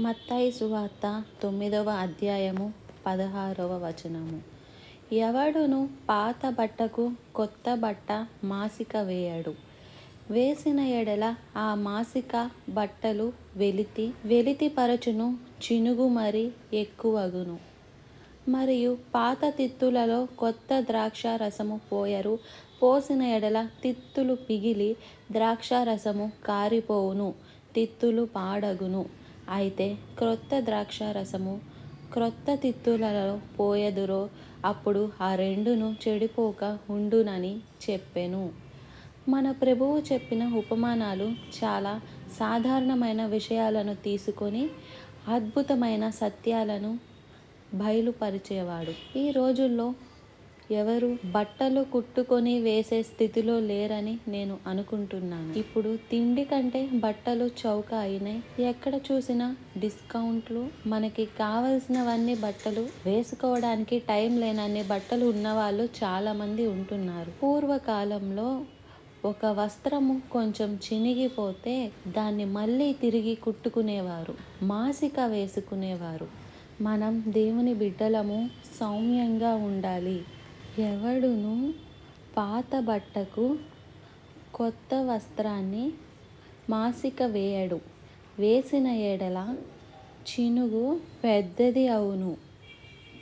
మత్తయి సువార్త 9వ అధ్యాయము 16వ వచనము. ఎవడును పాత బట్టకు కొత్త బట్ట మాసిక వేయడు. వేసిన ఎడల ఆ మాసిక బట్టలు వెలితి పరచును, చినుగు మరి ఎక్కువగును. మరియు పాత తిత్తులలో కొత్త ద్రాక్ష రసము పోయరు. పోసిన ఎడల తిత్తులు పిగిలి ద్రాక్షారసము కారిపోవును, తిత్తులు పాడగును. అయితే క్రొత్త ద్రాక్షారసము క్రొత్త తిత్తులలో పోయెదురో, అప్పుడు ఆ రెండును చెడిపోక ఉండునని చెప్పెను. మన ప్రభువు చెప్పిన ఉపమానాలు చాలా సాధారణమైన విషయాలను తీసుకొని అద్భుతమైన సత్యాలను బయలుపరిచేవాడు. ఈ రోజుల్లో ఎవరు బట్టలు కుట్టుకొని వేసే స్థితిలో లేరని నేను అనుకుంటున్నాను. ఇప్పుడు తిండి కంటే బట్టలు చౌక అయినాయి. ఎక్కడ చూసినా డిస్కౌంట్లు. మనకి కావలసినవన్నీ బట్టలు వేసుకోవడానికి టైం లేనన్ని బట్టలు ఉన్నవాళ్ళు చాలా మంది ఉంటున్నారు. పూర్వకాలంలో ఒక వస్త్రము కొంచెం చినిగిపోతే దాన్ని మళ్ళీ తిరిగి కుట్టుకునేవారు, మాసిక వేసుకునేవారు. మనం దేవుని బిడ్డలము, సౌమ్యంగా ఉండాలి. ఎవడును పాత బట్టకు కొత్త వస్త్రాన్ని మాసిక వేయడు. వేసిన ఎడల చినుగు పెద్దది అవును.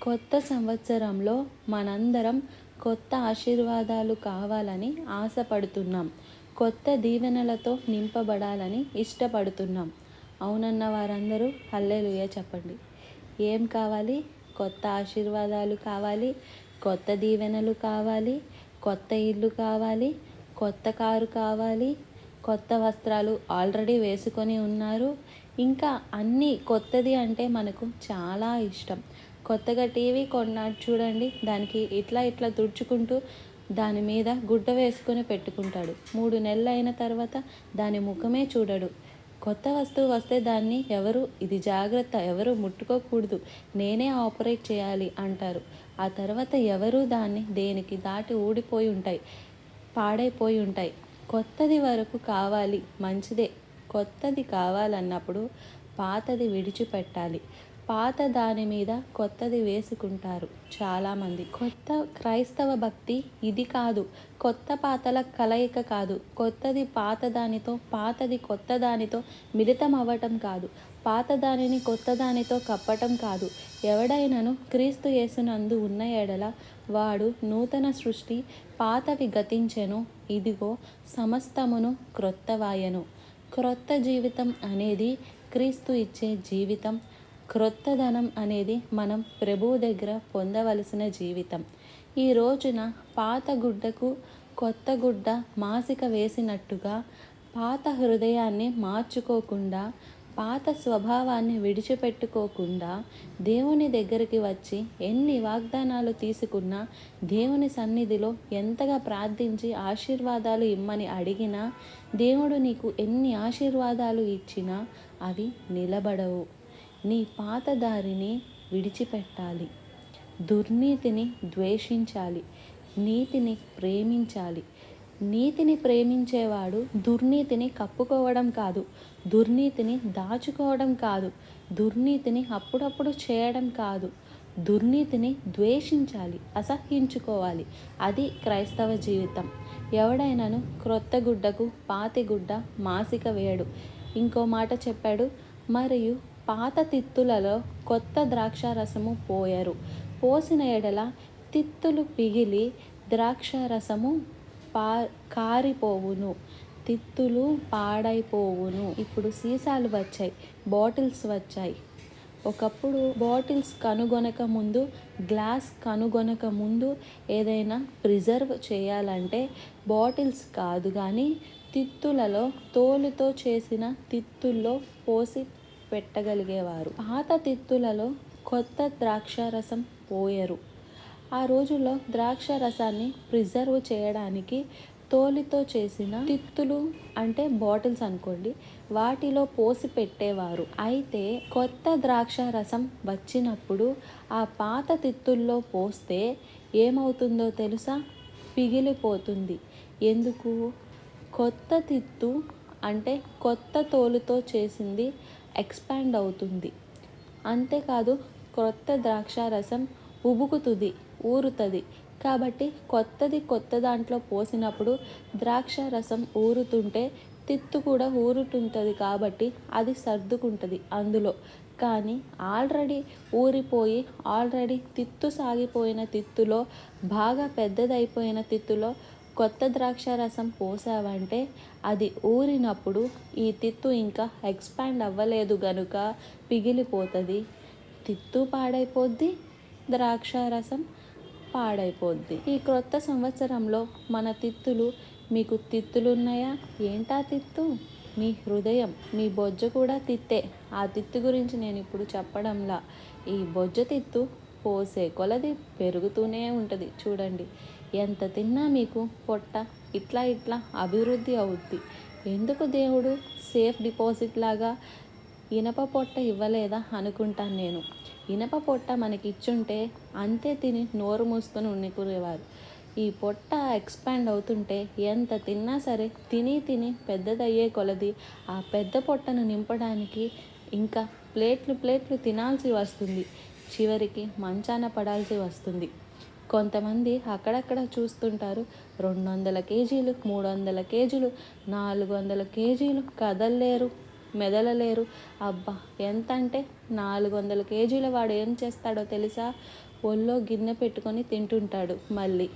కొత్త సంవత్సరంలో మనందరం కొత్త ఆశీర్వాదాలు కావాలని ఆశపడుతున్నాం. కొత్త దీవెనలతో నింపబడాలని ఇష్టపడుతున్నాం. అవునన్న వారందరూ హల్లెలూయా చెప్పండి. ఏం కావాలి? కొత్త ఆశీర్వాదాలు కావాలి, కొత్త దీవెనలు కావాలి, కొత్త ఇల్లు కావాలి, కొత్త కారు కావాలి, కొత్త వస్త్రాలు ఆల్రెడీ వేసుకొని ఉన్నారు. ఇంకా అన్నీ కొత్తది అంటే మనకు చాలా ఇష్టం. కొత్తగా టీవీ కొన్నాడు చూడండి, దానికి ఇట్లా తుడుచుకుంటూ దాని మీద గుడ్డ వేసుకొని పెట్టుకుంటాడు. 3 నెలలు అయిన తర్వాత దాని ముఖమే చూడడు. కొత్త వస్తువు వస్తే దాన్ని ఇది జాగ్రత్త, ఎవరు ముట్టుకోకూడదు, నేనే ఆపరేట్ చేయాలి అంటారు. ఆ తర్వాత దాన్ని దేనికి దాటి ఊడిపోయి ఉంటాయి, పాడైపోయి ఉంటాయి. కొత్తది వరకు కావాలి, మంచిదే. కొత్తది కావాలన్నప్పుడు పాతది విడిచిపెట్టాలి. పాత దాని మీద కొత్తది వేసుకుంటారు చాలామంది. కొత్త క్రైస్తవ భక్తి ఇది కాదు. కొత్త పాతల కలయిక కాదు. కొత్తది పాత దానితో, పాతది కొత్త దానితో మిళితం అవ్వటం కాదు. పాత దానిని కొత్త దానితో కప్పటం కాదు. ఎవడైనను క్రీస్తు యేసునందు ఉన్న ఎడల వాడు నూతన సృష్టి, పాతవి గతించెను, ఇదిగో సమస్తమును క్రొత్తవాయెను. క్రొత్త జీవితం అనేది క్రీస్తు ఇచ్చే జీవితం. క్రొత్తదనం అనేది మనం ప్రభువు దగ్గర పొందవలసిన జీవితం. ఈ రోజున పాత గుడ్డకు కొత్త గుడ్డ మాసిక వేసినట్టుగా పాత హృదయాన్ని మార్చుకోకుండా, పాత స్వభావాన్ని విడిచిపెట్టుకోకుండా దేవుని దగ్గరికి వచ్చి ఎన్ని వాగ్దానాలు తీసుకున్నా, దేవుని సన్నిధిలో ఎంతగా ప్రార్థించి ఆశీర్వాదాలు ఇమ్మని అడిగినా, దేవుడు నీకు ఎన్ని ఆశీర్వాదాలు ఇచ్చినా అవి నిలబడవు. నీ పాత దారిని విడిచిపెట్టాలి. దుర్నీతిని ద్వేషించాలి, నీతిని ప్రేమించాలి. నీతిని ప్రేమించేవాడు దుర్నీతిని కప్పుకోవడం కాదు, దుర్నీతిని దాచుకోవడం కాదు, దుర్నీతిని అప్పుడప్పుడు చేయడం కాదు, దుర్నీతిని ద్వేషించాలి, అసహ్యించుకోవాలి. అది క్రైస్తవ జీవితం. ఎవడైనాను క్రొత్త గుడ్డకు పాతి గుడ్డ మాసిక వేయడు. ఇంకో మాట చెప్పాడు, మరియు పాత తిత్తులలో కొత్త ద్రాక్షారసము పోయరు. పోసిన ఎడల తిత్తులు పిగిలి ద్రాక్షారసము కారిపోవును, తిత్తులు పాడైపోవును. ఇప్పుడు సీసాలు వచ్చాయి, బాటిల్స్ వచ్చాయి. ఒకప్పుడు బాటిల్స్ కనుగొనక ముందు, గ్లాస్ కనుగొనక ముందు ఏదైనా ప్రిజర్వ్ చేయాలంటే బాటిల్స్ కాదు కానీ తిత్తులలో, తోలుతో చేసిన తిత్తుల్లో పోసి పెట్టగలిగేవారు. పాత తిత్తులలో కొత్త ద్రాక్షారసం పోయరు. ఆ రోజుల్లో ద్రాక్ష రసాన్ని ప్రిజర్వ్ చేయడానికి తోలితో చేసిన తిత్తులు అంటే బాటిల్స్ అనుకోండి, వాటిలో పోసి పెట్టేవారు. అయితే కొత్త ద్రాక్ష రసం వచ్చినప్పుడు ఆ పాత తిత్తుల్లో పోస్తే ఏమవుతుందో తెలుసా? పిగిలిపోతుంది. ఎందుకు? కొత్త తిత్తు అంటే కొత్త తోలుతో చేసింది, ఎక్స్పాండ్ అవుతుంది. అంతేకాదు కొత్త ద్రాక్షారసం ఉబుకుతుంది, ఊరుతుంది. కాబట్టి కొత్త దాంట్లో పోసినప్పుడు ద్రాక్ష రసం ఊరుతుంటే తిత్తు కూడా ఊరుతుంటుంది కాబట్టి అది సర్దుకుంటుంది అందులో. కానీ ఆల్రెడీ ఊరిపోయి తిత్తు సాగిపోయిన తిత్తులో, బాగా పెద్దదైపోయిన తిత్తులో కొత్త ద్రాక్ష రసం పోసావంటే అది ఊరినప్పుడు ఈ తిత్తు ఇంకా ఎక్స్పాండ్ అవ్వలేదు గనుక పిగిలిపోతుంది. తిత్తు పాడైపోద్ది, ద్రాక్షారసం పాడైపోద్ది. ఈ క్రొత్త సంవత్సరంలో మన తిత్తులు, మీకు తిత్తులున్నాయా? ఏంటా తిత్తు? మీ హృదయం. మీ బొజ్జ కూడా తిత్తే. ఆ తిత్తు గురించి నేను ఇప్పుడు చెప్పడంలా. ఈ బొజ్జ తిత్తు పోసే కొలది పెరుగుతూనే ఉంటుంది. చూడండి, ఎంత తిన్నా మీకు పొట్ట ఇట్లా అభివృద్ధి అవుద్ది. ఎందుకు దేవుడు సేఫ్ డిపాజిట్ లాగా ఇనప పొట్ట ఇవ్వలేదా అనుకుంటాను నేను. ఇనప పొట్ట మనకి ఇచ్చుంటే అంతే తిని నోరు మూసుకొని ఉండిపోయేవారు. ఈ పొట్ట ఎక్స్పాండ్ అవుతుంటే ఎంత తిన్నా సరే తిని పెద్దదయ్యే కొలది ఆ పెద్ద పొట్టను నింపడానికి ఇంకా ప్లేట్లు తినాల్సి వస్తుంది. చివరికి మంచాన పడాల్సి వస్తుంది. కొంతమంది అక్కడక్కడ చూస్తుంటారు, 200 కేజీలు, 300 కేజీలు, 400 కేజీలు కదలలేరు, మెదలలేరు. అబ్బా, ఎంత అంటే 400 కేజీల వాడు ఏం చేస్తాడో తెలుసా? ఒళ్ళో గిన్నె పెట్టుకొని తింటుంటాడు. మళ్ళీ